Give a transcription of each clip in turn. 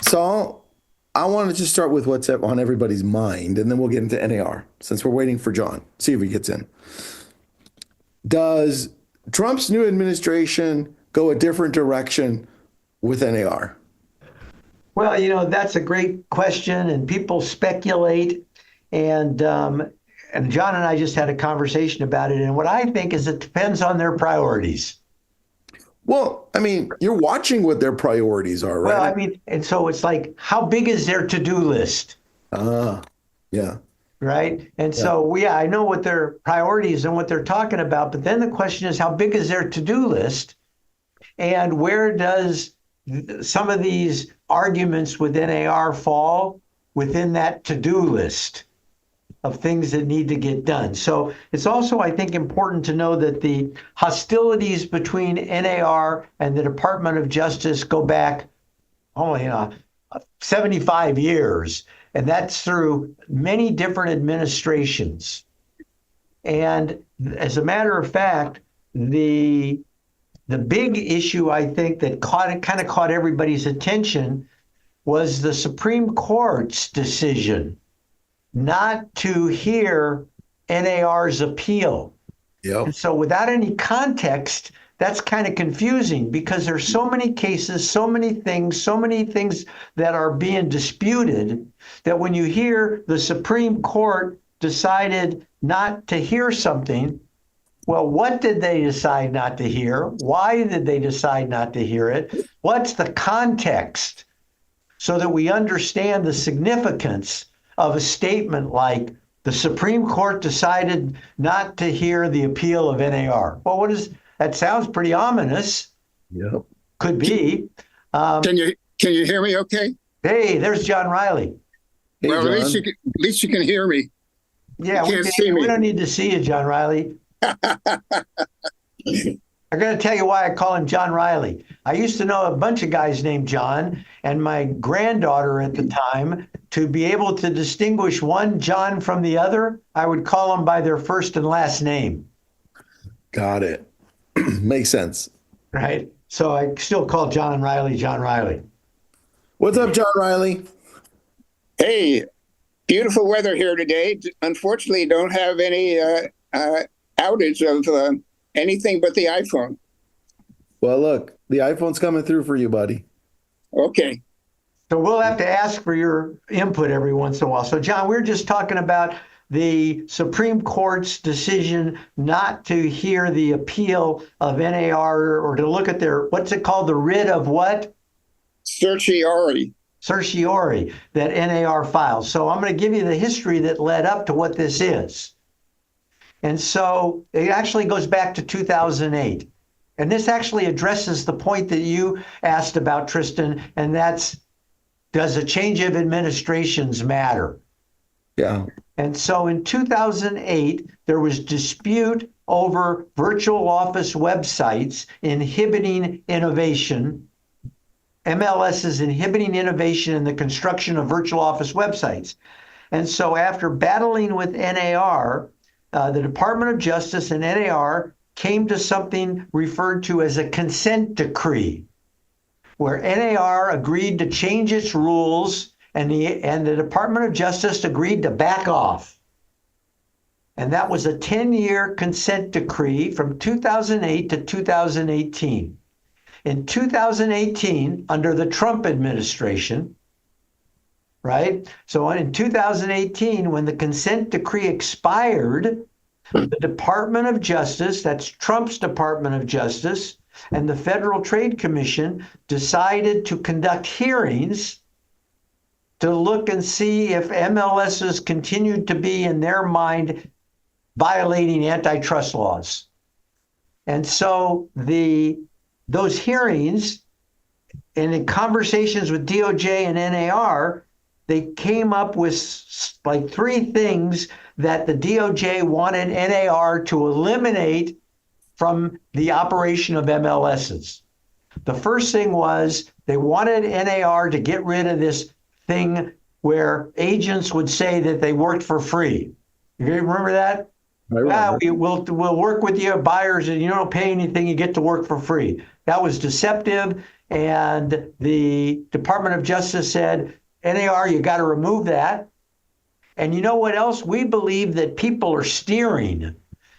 Saul, I wanted to start with what's on everybody's mind, and then we'll get into NAR since we're waiting for John. See if he gets in. Does Trump's new administration go a different direction with NAR? Well, that's a great question, and people speculate. And John and I just had a conversation about it. And what I think is it depends on their priorities. Well, I mean, you're watching what their priorities are, Well, right? I mean, and so it's like, how big is their to-do list, Ah, yeah, right? And yeah. so, yeah, I know what their priorities and what they're talking about. But then the question is, how big is their to-do list? And where does some of these arguments with NAR fall within that to-do list of things that need to get done? So it's also, I think, important to know that the hostilities between NAR and the Department of Justice go back only 75 years, and that's through many different administrations. And as a matter of fact, the big issue I think that kind of caught everybody's attention was the Supreme Court's decision not to hear NAR's appeal. Yep. And so without any context, that's kind of confusing because there's so many cases, so many things that are being disputed that when you hear the Supreme Court decided not to hear something, well, what did they decide not to hear? Why did they decide not to hear it? What's the context so that we understand the significance of a statement like the Supreme Court decided not to hear the appeal of NAR? Well, that sounds pretty ominous. Yep. Could be. Can you hear me okay? Hey, there's John Reilly. Hey, Well, John. at least you can hear me. Yeah, You can't see me. we don't need to see you, John Reilly. I'm going to tell you why I call him John Reilly. I used to know a bunch of guys named John, and my granddaughter at the time, to be able to distinguish one John from the other, I would call them by their first and last name. Got it. Makes sense. Right? So I still call John Reilly John Reilly. What's up, John Reilly? Hey, beautiful weather here today. Unfortunately, don't have any outage of anything but the iPhone. Well, look, the iPhone's coming through for you, buddy. Okay. So we'll have to ask for your input every once in a while. So, John, we're just talking about the Supreme Court's decision not to hear the appeal of NAR or to look at their, what's it called, the writ of what? Certiorari. Certiorari that NAR files. So I'm going to give you the history that led up to what this is. And so it actually goes back to 2008. And this actually addresses the point that you asked about, Tristan, and that's, does a change of administrations matter? Yeah. And so in 2008, there was dispute over virtual office websites inhibiting innovation. MLS is inhibiting innovation in the construction of virtual office websites. And so after battling with NAR, the Department of Justice and NAR came to something referred to as a consent decree, where NAR agreed to change its rules and the Department of Justice agreed to back off. And that was a 10-year consent decree from 2008 to 2018. In 2018, under the Trump administration, right? So in 2018, when the consent decree expired, the Department of Justice, that's Trump's Department of Justice, and the Federal Trade Commission decided to conduct hearings to look and see if MLSs continued to be, in their mind, violating antitrust laws. And so those hearings and in conversations with DOJ and NAR, they came up with like three things that the DOJ wanted NAR to eliminate from the operation of MLSs. The first thing was they wanted NAR to get rid of this thing where agents would say that they worked for free. You remember that? I remember. We'll work with you buyers, and you don't pay anything. You get to work for free. That was deceptive, and the Department of Justice said, NAR, you got to remove that. And you know what else? We believe that people are steering,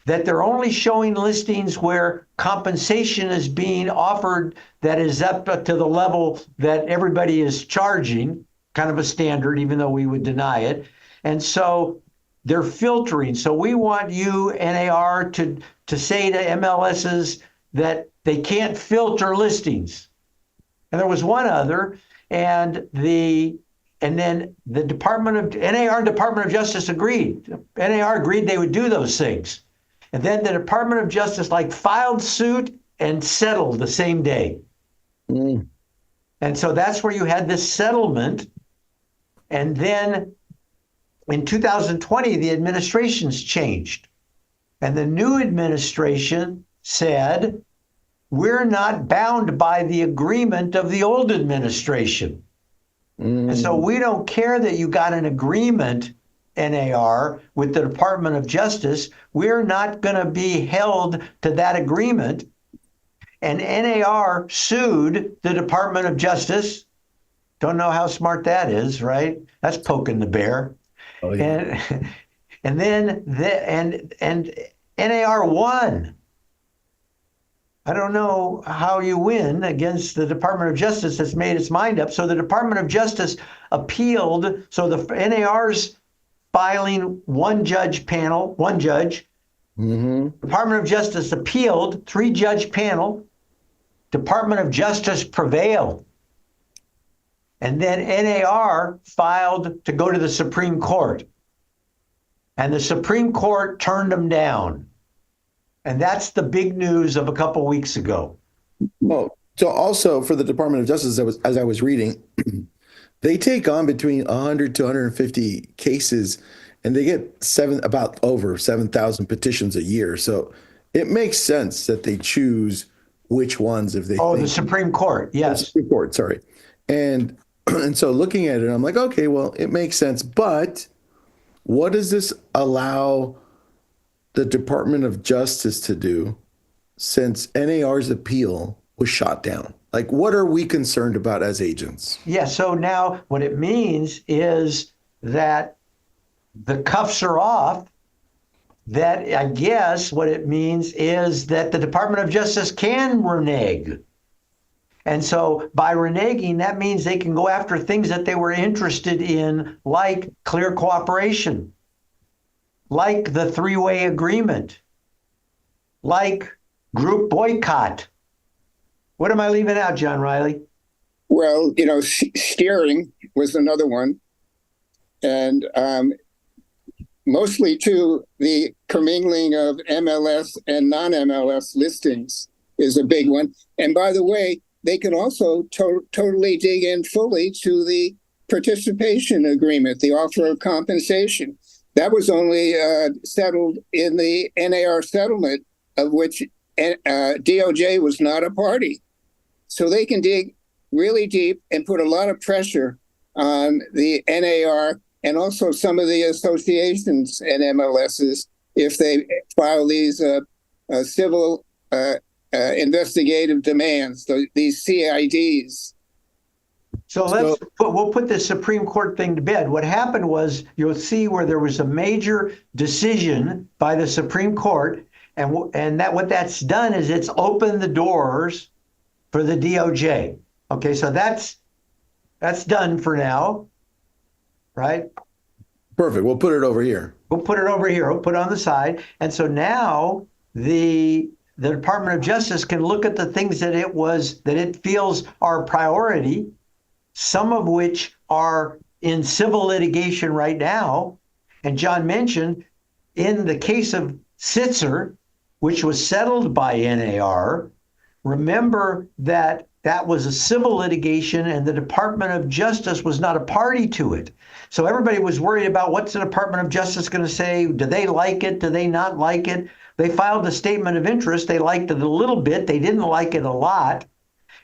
that they're only showing listings where compensation is being offered that is up to the level that everybody is charging, kind of a standard, even though we would deny it. And so they're filtering. So we want you, NAR, to say to MLSs that they can't filter listings. And there was one other, and then the NAR Department of Justice agreed. NAR agreed they would do those things. And then the Department of Justice filed suit and settled the same day. Mm. And so that's where you had this settlement. And then in 2020, the administrations changed. And the new administration said, we're not bound by the agreement of the old administration. And so we don't care that you got an agreement, NAR, with the Department of Justice. We're not going to be held to that agreement. And NAR sued the Department of Justice. Don't know how smart that is, right? That's poking the bear. Oh, yeah. And then NAR won. I don't know how you win against the Department of Justice that's made its mind up. So the Department of Justice appealed. So the NAR's filing one judge. Mm-hmm. Department of Justice appealed, 3-judge panel. Department of Justice prevailed. And then NAR filed to go to the Supreme Court. And the Supreme Court turned them down. And that's the big news of a couple weeks ago. Well, so also for the Department of Justice, as I was reading, they take on between 100 to 150 cases, and they get about over 7,000 petitions a year. So it makes sense that they choose which ones if they the Supreme Court, yes. Supreme Court, sorry. And so looking at it, I'm like, okay, well, it makes sense. But what does this allow the Department of Justice to do since NAR's appeal was shot down? Like, what are we concerned about as agents? Yeah, so now what it means is that the cuffs are off. That, I guess, what it means is that the Department of Justice can renege. And so by reneging, that means they can go after things that they were interested in, like clear cooperation, like the 3-way agreement, like group boycott. What am I leaving out, John Reilly? Well, steering was another one. And mostly, too, the commingling of MLS and non-MLS listings is a big one. And by the way, they can also totally dig in fully to the participation agreement, the offer of compensation. That was only settled in the NAR settlement, of which DOJ was not a party. So they can dig really deep and put a lot of pressure on the NAR and also some of the associations and MLSs if they file these civil investigative demands, these CIDs. So we'll put the Supreme Court thing to bed. What happened was, you'll see where there was a major decision by the Supreme Court, and that what that's done is it's opened the doors for the DOJ. Okay, so that's done for now, right? Perfect. We'll put it over here. We'll put it over here. We'll put it on the side. And so now the Department of Justice can look at the things that it feels are a priority, some of which are in civil litigation right now. And John mentioned in the case of Sitzer, which was settled by NAR, remember that was a civil litigation and the Department of Justice was not a party to it. So everybody was worried about what's the Department of Justice going to say? Do they like it? Do they not like it? They filed a statement of interest. They liked it a little bit. They didn't like it a lot.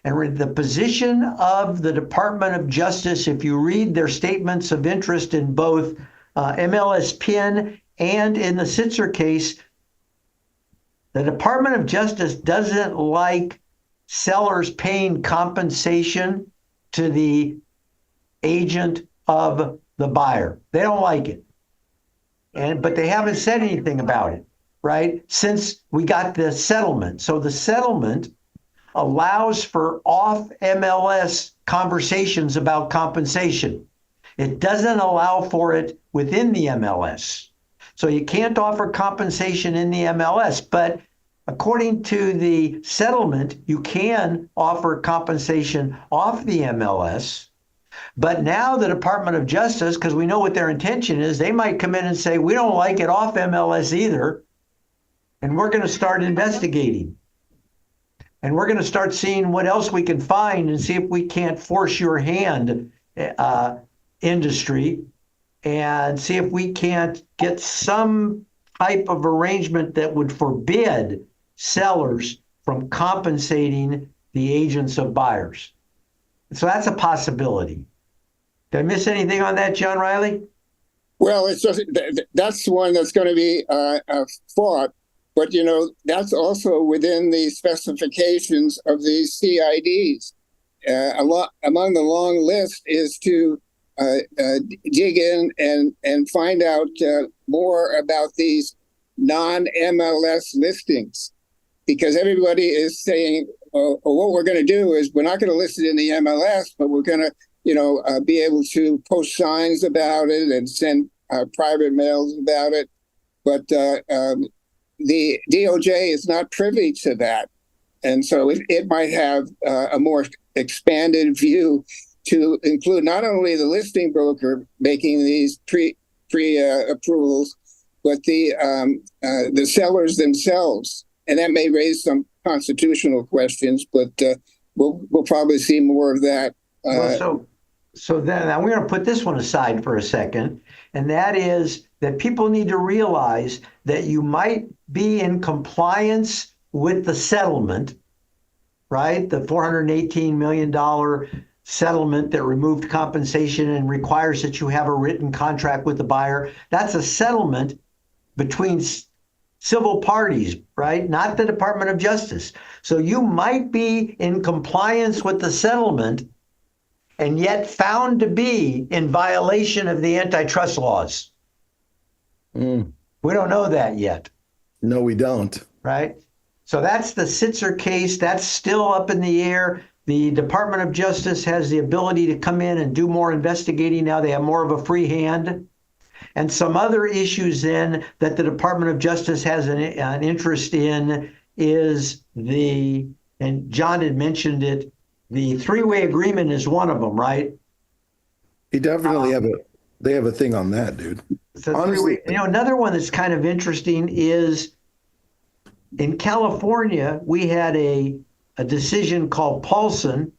And the position of the Department of Justice, if you read their statements of interest in both MLS PIN And in the Sitzer case, the Department of Justice doesn't like sellers paying compensation to the agent of the buyer. They don't like it. But they haven't said anything about it, right? Since we got the settlement. So the settlement allows for off MLS conversations about compensation. It doesn't allow for it within the MLS. So you can't offer compensation in the MLS, but according to the settlement, you can offer compensation off the MLS. But now the Department of Justice, because we know what their intention is, they might come in and say, we don't like it off MLS either, and we're going to start investigating. And we're going to start seeing what else we can find and see if we can't force your hand, industry, and see if we can't get some type of arrangement that would forbid sellers from compensating the agents of buyers. So that's a possibility. Did I miss anything on that, John Reilly? Well, it's just that's one that's going to be fought, but that's also within the specifications of these CIDs. Among the long list is to dig in and find out more about these non-MLS listings, because everybody is saying, what we're going to do is we're not going to list it in the MLS, but we're going to be able to post signs about it and send private mails about it. But the DOJ is not privy to that. And so it might have a more expanded view to include not only the listing broker making these pre approvals, but the sellers themselves. And that may raise some constitutional questions, but we'll probably see more of that. So then we're going to put this one aside for a second, and that is that people need to realize that you might be in compliance with the settlement, right? The $418 million settlement that removed compensation and requires that you have a written contract with the buyer. That's a settlement between civil parties, right? Not the Department of Justice. So you might be in compliance with the settlement and yet found to be in violation of the antitrust laws. We don't know that yet. No, we don't. Right? So that's the Sitzer case. That's still up in the air. The Department of Justice has the ability to come in and do more investigating now. They have more of a free hand. And some other issues then that the Department of Justice has an interest in is and John had mentioned it, the three-way agreement is one of them, right? They definitely they have a thing on that, dude. So honestly, another one that's kind of interesting is in California, we had a decision called Paulson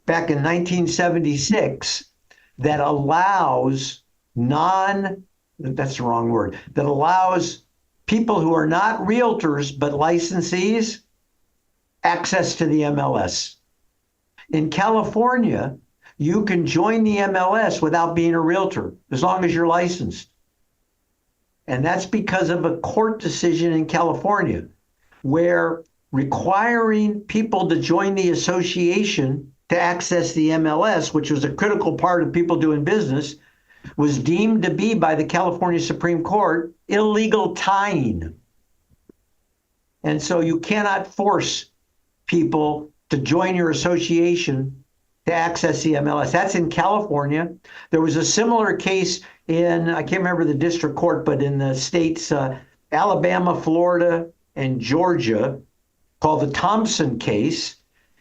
back in 1976 that allows that's the wrong word, that allows people who are not realtors but licensees access to the MLS. In California, you can join the MLS without being a realtor, as long as you're licensed. And that's because of a court decision in California, where requiring people to join the association to access the MLS, which was a critical part of people doing business, was deemed to be by the California Supreme Court illegal tying. And so you cannot force people to join your association to access the MLS. That's in California. There was a similar case in, I can't remember the district court, but in the states, Alabama, Florida, and Georgia, called the Thompson case.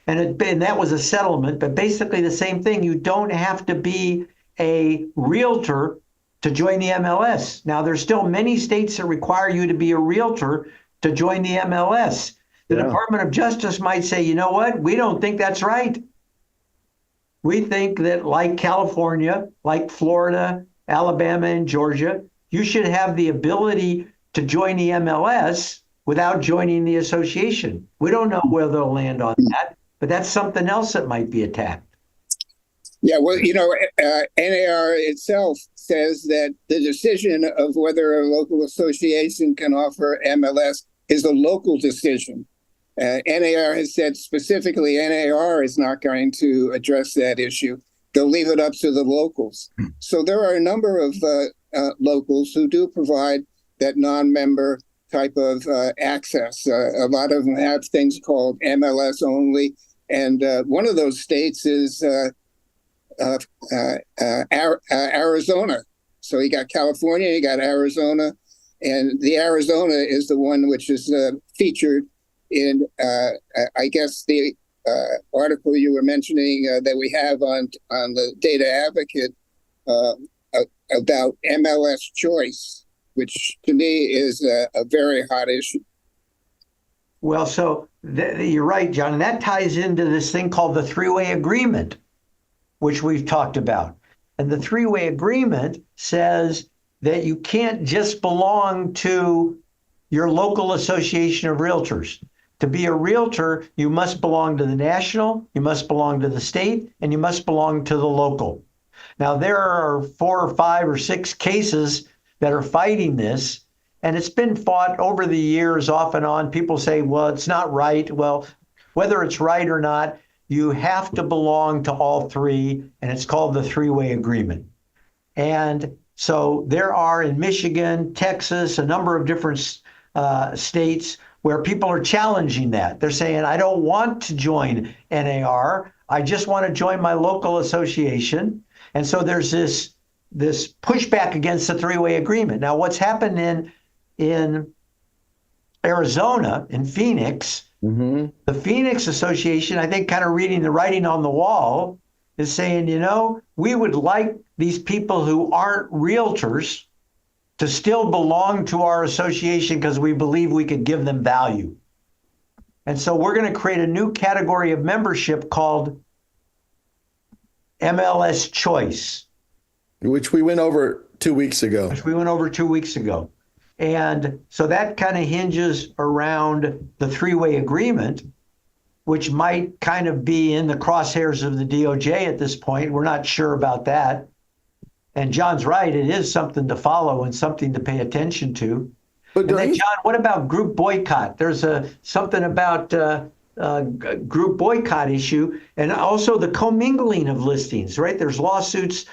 And that was a settlement, but basically the same thing. You don't have to be a realtor to join the MLS. Now, there's still many states that require you to be a realtor to join the MLS. The Department of Justice might say, you know what? We don't think that's right. We think that like California, like Florida, Alabama, and Georgia, you should have the ability to join the MLS without joining the association. We don't know where they'll land on that, but that's something else that might be attacked. Yeah, well, NAR itself says that the decision of whether a local association can offer MLS is a local decision. NAR has said specifically NAR is not going to address that issue. They'll leave it up to the locals. So there are a number of locals who do provide that non-member type of access. A lot of them have things called MLS only. And one of those states is Arizona. So you got California, you got Arizona, and the Arizona is the one which is featured in, I guess, the article you were mentioning that we have on the Data Advocate about MLS choice, which to me is a very hot issue. Well, so you're right, John, and that ties into this thing called the three-way agreement, which we've talked about. And the three-way agreement says that you can't just belong to your local association of realtors. To be a realtor, you must belong to the national, you must belong to the state, and you must belong to the local. Now, there are 4 or 5 or 6 cases that are fighting this, and it's been fought over the years off and on. People say, well, it's not right. Well, whether it's right or not, you have to belong to all 3, and it's called the three-way agreement. And so there are in Michigan, Texas, a number of different states where people are challenging that. They're saying, I don't want to join NAR. I just want to join my local association. And so there's this pushback against the three-way agreement. Now, what's happened in Arizona, in Phoenix, the Phoenix Association, I think, kind of reading the writing on the wall, is saying, we would like these people who aren't realtors to still belong to our association because we believe we could give them value. And so we're going to create a new category of membership called MLS Choice. Which we went over 2 weeks ago. And so that kind of hinges around the three-way agreement, which might kind of be in the crosshairs of the DOJ at this point. We're not sure about that. And John's right, it is something to follow and something to pay attention to. But then, John, what about group boycott? There's something about group boycott issue, and also the commingling of listings, right? There's lawsuits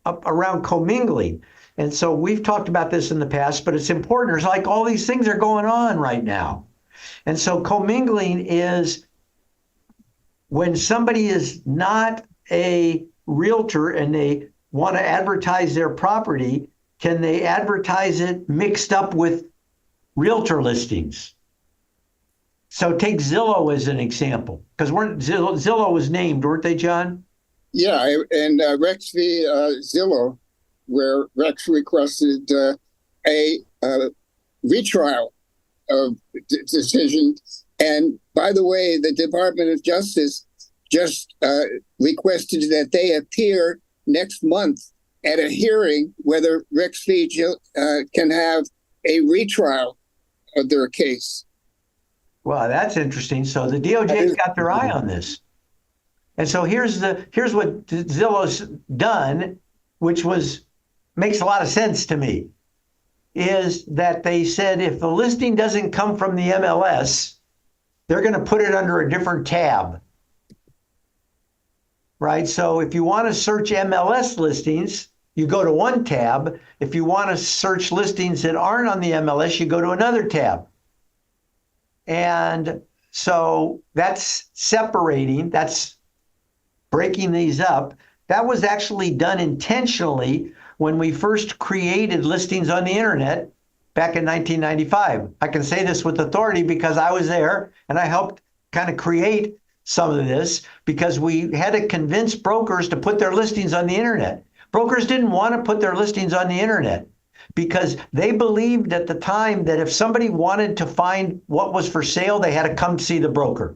around commingling. And so we've talked about this in the past, but it's important. There's like all these things are going on right now. And so commingling is when somebody is not a realtor and they want to advertise their property, can they advertise it mixed up with realtor listings? So take Zillow as an example, because Zillow was named, weren't they, John? Yeah, and Rex v. Zillow, where Rex requested a retrial of decision. And by the way, the Department of Justice just requested that they appear next month at a hearing whether Rex v. can have a retrial of their case. Wow, that's interesting. So the DOJ's got their eye on this. And so here's what Zillow's done, which makes a lot of sense to me, is that they said if the listing doesn't come from the MLS, they're going to put it under a different tab. Right? So if you want to search MLS listings, you go to one tab. If you want to search listings that aren't on the MLS, you go to another tab. And so that's separating, that's breaking these up. That was actually done intentionally when we first created listings on the internet back in 1995. I can say this with authority because I was there and I helped kind of create some of this, because we had to convince brokers to put their listings on the internet. Brokers didn't want to put their listings on the internet because they believed at the time that if somebody wanted to find what was for sale, they had to come see the broker.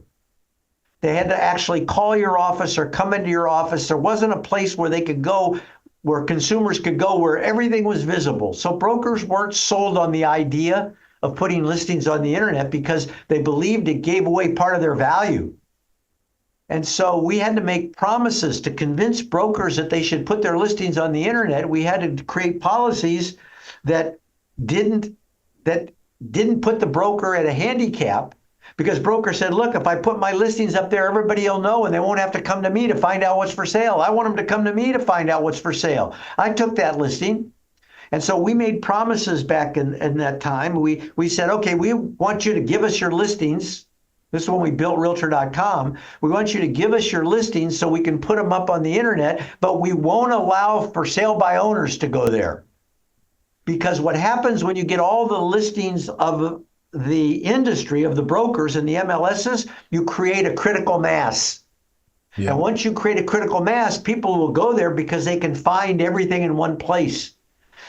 They had to actually call your office or come into your office. There wasn't a place where they could go, where consumers could go, where everything was visible. So brokers weren't sold on the idea of putting listings on the internet because they believed it gave away part of their value. And so we had to make promises to convince brokers that they should put their listings on the internet. We had to create policies that didn't that didn't put the broker at a handicap, because broker said, look, if I put my listings up there, everybody will know and they won't have to come to me to find out what's for sale. I want them to come to me to find out what's for sale. I took that listing. And so we made promises back in that time. We said, okay, we want you to give us your listings. This is when we built Realtor.com. We want you to give us your listings so we can put them up on the internet, but we won't allow for sale by owners to go there. Because what happens when you get all the listings of the industry, of the brokers and the MLSs, you create a critical mass. Yeah. And once you create a critical mass, people will go there because they can find everything in one place.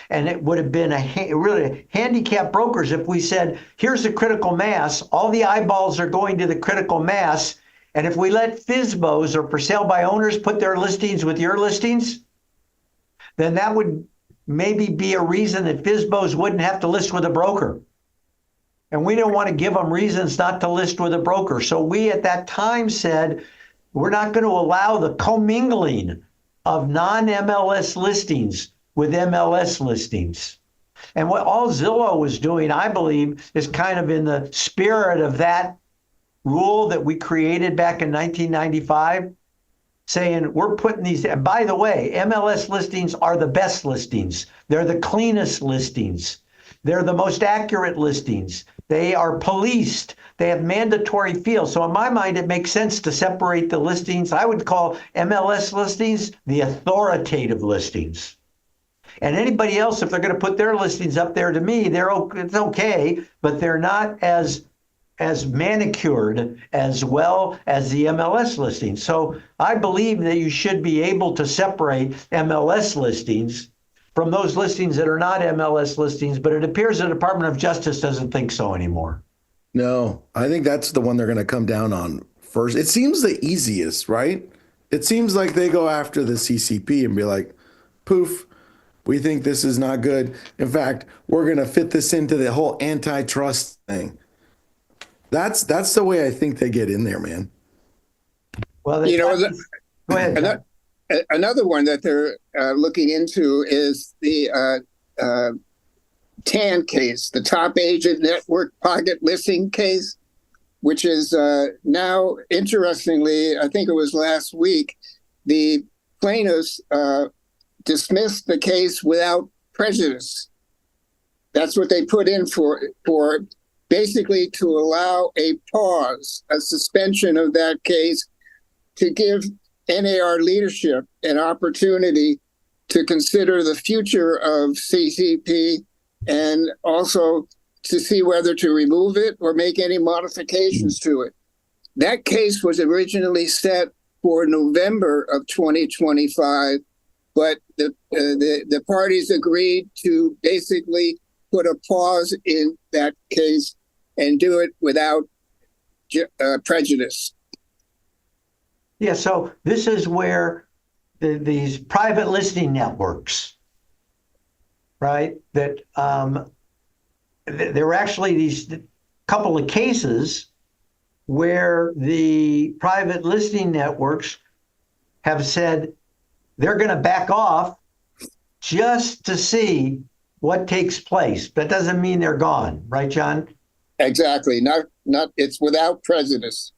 And it would have been really handicapped brokers if we said, here's the critical mass, all the eyeballs are going to the critical mass, and if we let FSBOs or for sale by owners put their listings with your listings, then that would maybe be a reason that FSBOs wouldn't have to list with a broker. And we don't want to give them reasons not to list with a broker. So we at that time said, we're not going to allow the commingling of non-MLS listings with MLS listings. And what all Zillow was doing, I believe, is kind of in the spirit of that rule that we created back in 1995, saying we're putting these, and by the way, MLS listings are the best listings. They're the cleanest listings. They're the most accurate listings. They are policed. They have mandatory fields. So in my mind, it makes sense to separate the listings. I would call MLS listings the authoritative listings. And anybody else, if they're going to put their listings up there, to me, it's okay, but they're not as manicured as well as the MLS listings. So I believe that you should be able to separate MLS listings from those listings that are not MLS listings, but it appears the Department of Justice doesn't think so anymore. No, I think that's the one they're going to come down on first. It seems the easiest, right? It seems like they go after the CCP and be like, poof, we think this is not good. In fact, we're going to fit this into the whole antitrust thing. That's the way I think they get in there, man. Well, go ahead. Another one that they're looking into is the TAN case, the Top Agent Network Pocket Listing case, which is now, interestingly, I think it was last week, the plaintiffs dismissed the case without prejudice. That's what they put in for basically to allow a pause, a suspension of that case, to give NAR leadership an opportunity to consider the future of CCP and also to see whether to remove it or make any modifications to it. That case was originally set for November of 2025, but the parties agreed to basically put a pause in that case and do it without prejudice. Yeah, so this is where these private listing networks, right, that there were actually these couple of cases where the private listing networks have said they're going to back off just to see what takes place. That doesn't mean they're gone, right, John? Exactly. Not. It's without prejudice.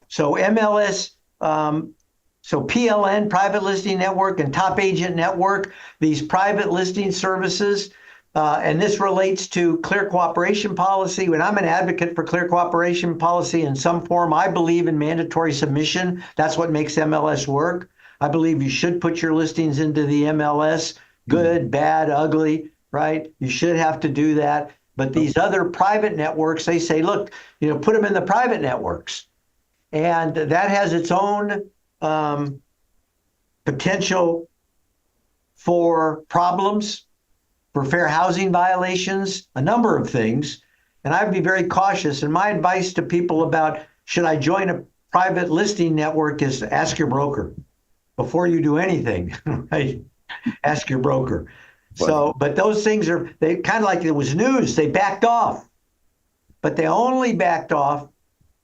So MLS, so PLN, Private Listing Network, and Top Agent Network, these private listing services, and this relates to clear cooperation policy. When I'm an advocate for clear cooperation policy in some form, I believe in mandatory submission. That's what makes MLS work. I believe you should put your listings into the MLS, good, bad, ugly, right? You should have to do that. But these other private networks, they say, look, put them in the private networks. And that has its own potential for problems, for fair housing violations, a number of things. And I'd be very cautious. And my advice to people about should I join a private listing network is to ask your broker before you do anything, right? Ask your broker. So, but those things they kind of like it was news. They backed off, but they only backed off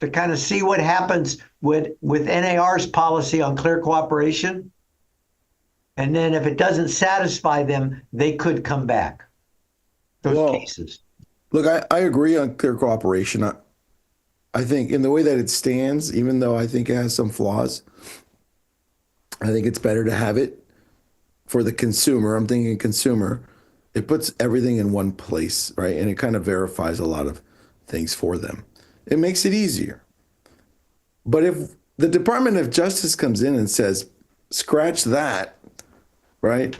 to kind of see what happens with NAR's policy on clear cooperation. And then if it doesn't satisfy them, they could come back. Those cases. Look, I agree on clear cooperation. I think in the way that it stands, even though I think it has some flaws, I think it's better to have it for the consumer. I'm thinking consumer. It puts everything in one place, right? And it kind of verifies a lot of things for them. It makes it easier. But if the Department of Justice comes in and says, scratch that, right?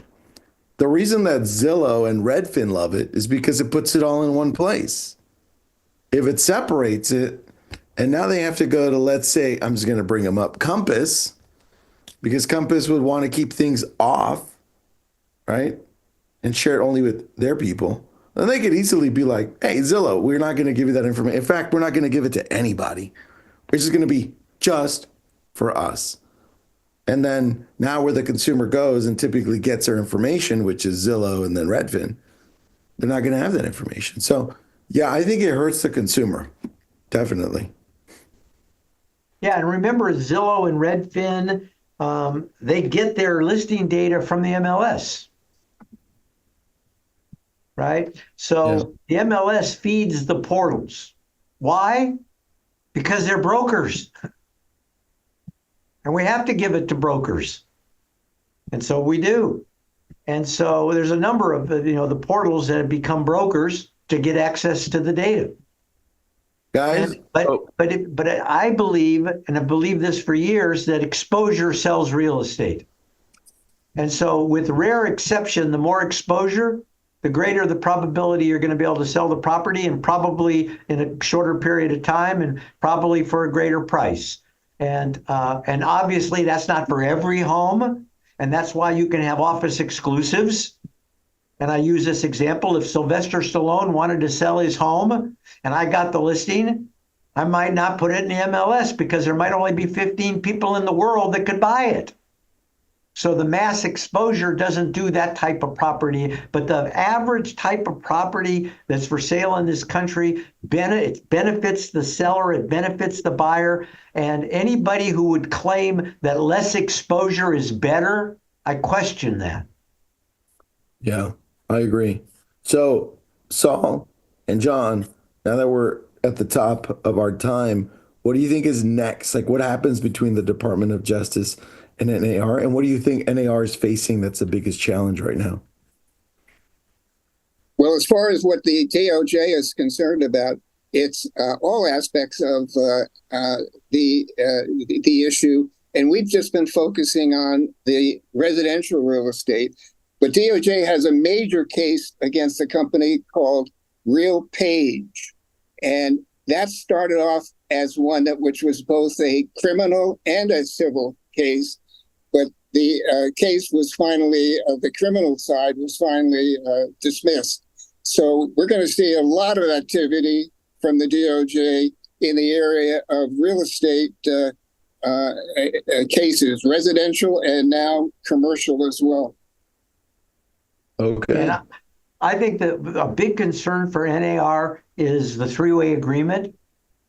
The reason that Zillow and Redfin love it is because it puts it all in one place. If it separates it, and now they have to go to, let's say, I'm just going to bring them up, Compass, because Compass would want to keep things off, right? And share it only with their people. Then they could easily be like, hey, Zillow, we're not going to give you that information. In fact, we're not going to give it to anybody. It's just going to be just for us. And then now where the consumer goes and typically gets their information, which is Zillow and then Redfin, they're not going to have that information. So, yeah, I think it hurts the consumer. Definitely. Yeah, and remember Zillow and Redfin, they get their listing data from the MLS, right? So the MLS feeds the portals. Why? Because they're brokers. And we have to give it to brokers. And so we do. And so there's a number of, the portals that have become brokers to get access to the data. Guys, but I believe, and I've believed this for years, that exposure sells real estate. And so with rare exception, the more exposure, the greater the probability you're going to be able to sell the property, and probably in a shorter period of time, and probably for a greater price. And obviously that's not for every home. And that's why you can have office exclusives. And I use this example. If Sylvester Stallone wanted to sell his home and I got the listing, I might not put it in the MLS because there might only be 15 people in the world that could buy it. So the mass exposure doesn't do that type of property, but the average type of property that's for sale in this country, it benefits the seller, it benefits the buyer, and anybody who would claim that less exposure is better, I question that. Yeah, I agree. So, Saul and John, now that we're at the top of our time, what do you think is next? Like, what happens between the Department of Justice and NAR? And what do you think NAR is facing that's the biggest challenge right now? Well, as far as what the DOJ is concerned about, it's all aspects of the issue. And we've just been focusing on the residential real estate. But DOJ has a major case against a company called RealPage. And that started off as one which was both a criminal and a civil case. But the case was finally, the criminal side was finally dismissed. So we're going to see a lot of activity from the DOJ in the area of real estate cases, residential and now commercial as well. Okay. And I think that a big concern for NAR is the three-way agreement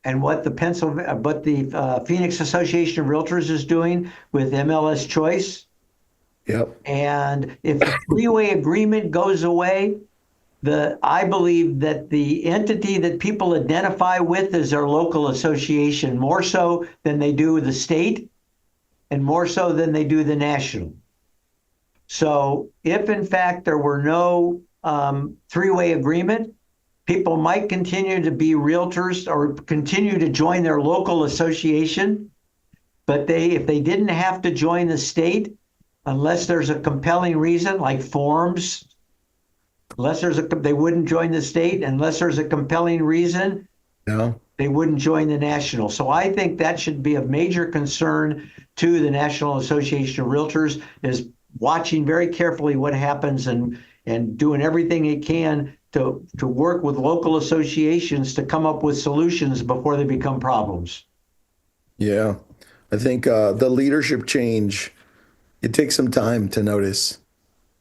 and what the Phoenix Association of Realtors is doing with MLS Choice. Yep. And if the three-way agreement goes away, I believe that the entity that people identify with is their local association, more so than they do the state and more so than they do the national. So if in fact there were no three-way agreement, people might continue to be realtors or continue to join their local association, but if they didn't have to join the state, unless there's a compelling reason, like forms, they wouldn't join the state unless there's a compelling reason. No. They wouldn't join the national. So I think that should be of major concern to the National Association of Realtors, is watching very carefully what happens and doing everything it can to work with local associations to come up with solutions before they become problems. Yeah. I think the leadership change, it takes some time to notice,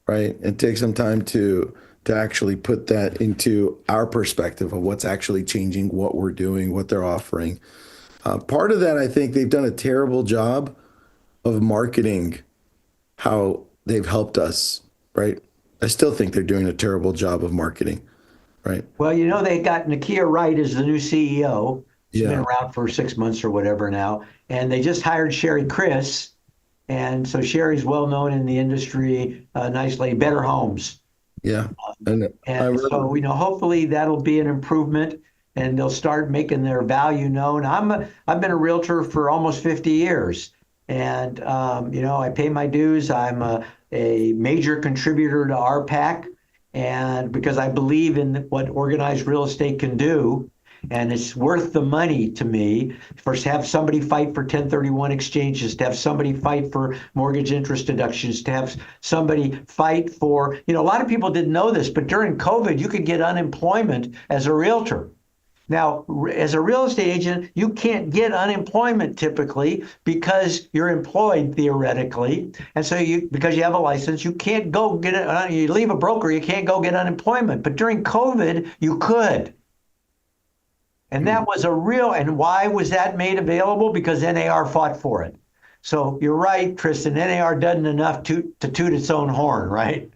right? It takes some time to actually put that into our perspective of what's actually changing, what we're doing, what they're offering. Part of that, I think they've done a terrible job of marketing how they've helped us, right? I still think they're doing a terrible job of marketing, right? Well, they got Nakia Wright as the new CEO. She's been Yeah, around for 6 months or whatever now. And they just hired Sherry Chris. And so Sherry's well known in the industry, nice lady, Better Homes. yeah. And I And remember, so, hopefully that'll be an improvement and they'll start making their value known. I've been a realtor for almost 50 years. And, I pay my dues. I'm a major contributor to RPAC. And because I believe in what organized real estate can do, and it's worth the money to me. First, have somebody fight for 1031 exchanges, to have somebody fight for mortgage interest deductions, to have somebody fight for, a lot of people didn't know this, but during COVID, you could get unemployment as a realtor. Now, as a real estate agent, you can't get unemployment typically because you're employed theoretically. And so because you have a license, you can't go get it. You leave a broker, you can't go get unemployment. But during COVID, you could. And that was and why was that made available? Because NAR fought for it. So you're right, Tristan, NAR doesn't enough to toot its own horn, right?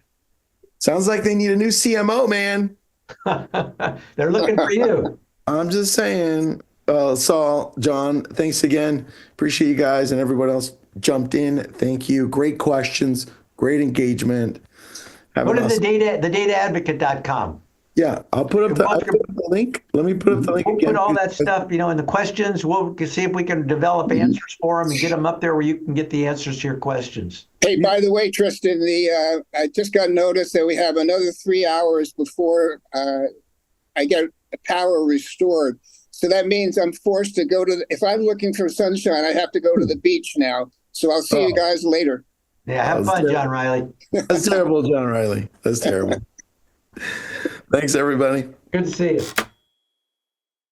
sounds like they need a new CMO, man. They're looking for you. I'm just saying. Saul, John, thanks again. Appreciate you guys and everyone else jumped in. Thank you. Great questions, great engagement. Have Go an to awesome- thedataadvocate.com. Yeah, I'll put up You're welcome. the link. Let me put up the link We'll again. put all that stuff, in the questions. We'll see if we can develop answers for them and get them up there where you can get the answers to your questions. Hey, by the way, Tristan, I just got notice that we have another 3 hours before I get power restored. So that means I'm forced to if I'm looking for sunshine, I have to go to the beach now. So I'll see you guys later. Yeah, have fun, John Reilly. That's terrible, John Reilly. That's terrible. Thanks, everybody. Good to see you.